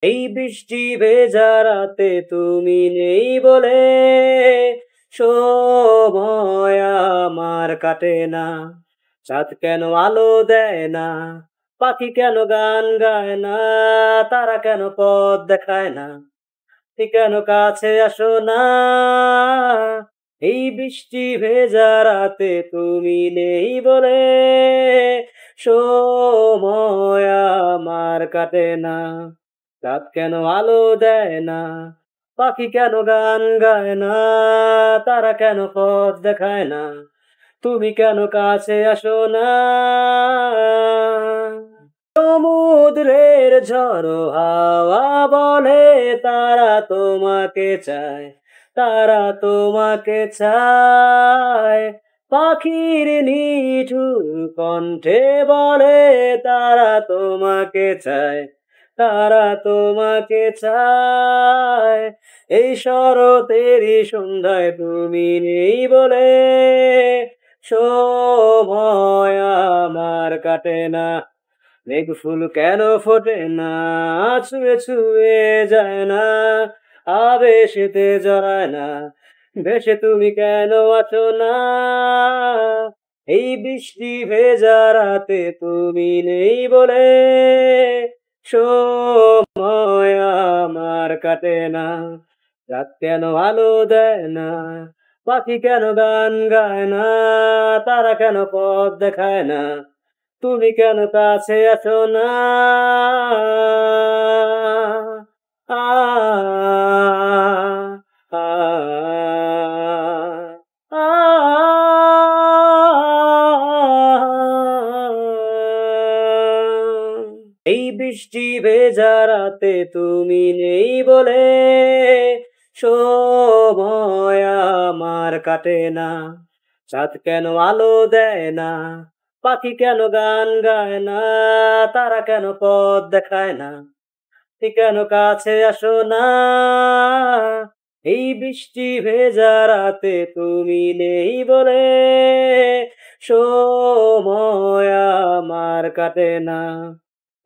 এই বৃষ্টি ভেজা রাতে তুমি নেই বলে সময় আমার কাটে না। চাঁদ কেন আলো দেয় না, পাখি কেন গান গায় না, তারা কেন পথ দেখায় না, তুমি কেন কাছে আসো না। এই বৃষ্টি ভেজা রাতে তুমি নেই বলে সময় আমার কাটে না। রাত কেন আলো দেয় না, পাখি কেন গান গায় না, তারা কেন পথ দেখায় না, তুমি কেন কাছে আসো না। সমুদ্রের ঝড়ো হাওয়া বলে তারা তোমাকে চায়, তারা তোমাকে চায়। পাখির নিঠুর কণ্ঠে বলে তারা তোমাকে চায়, তারা তোমাকে চায়। এই শরতেরই সন্ধ্যায় তুমি নেই বলে সময় আমার কাটে না। মেঘ ফুল কেন ফোটে না, ছুঁয়ে ছুঁয়ে যায় না, আবেশেতে জড়ায় না, ভেসে তুমি কেন আছো না। এই বৃষ্টি ভেজা রাতে তুমি নেই বলে সময় আমার কাটে না। রাত কেন আলো দেয় না, পাখি কেন গান গায় না, তারা কেন পথ দেখায় না, তুমি কেন কাছে আছো না। আ আ আ এই বৃষ্টি ভেজা রাতে তুমি নেই বলে সময় আমার কাটে না। চাঁদ কেন আলো দেয় না, পাখি কেন গান গায় না, তারা কেন পথ দেখায় না, তুমি কেন কাছে আসো না। এই বৃষ্টি ভেজা রাতে তুমি নেই বলে সময় আমার কাটে না।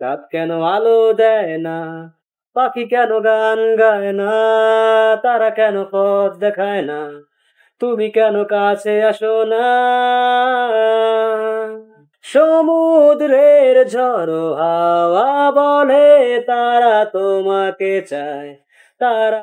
রাত কেন আলো দেয় না, পাখি কেন গান গায় না, তারা কেন পথ দেখায় না, তুমি কেন কাছে আসো না। সমুদ্রের ঝড়ো হাওয়া বলে তারা তোমাকে চায়, তারা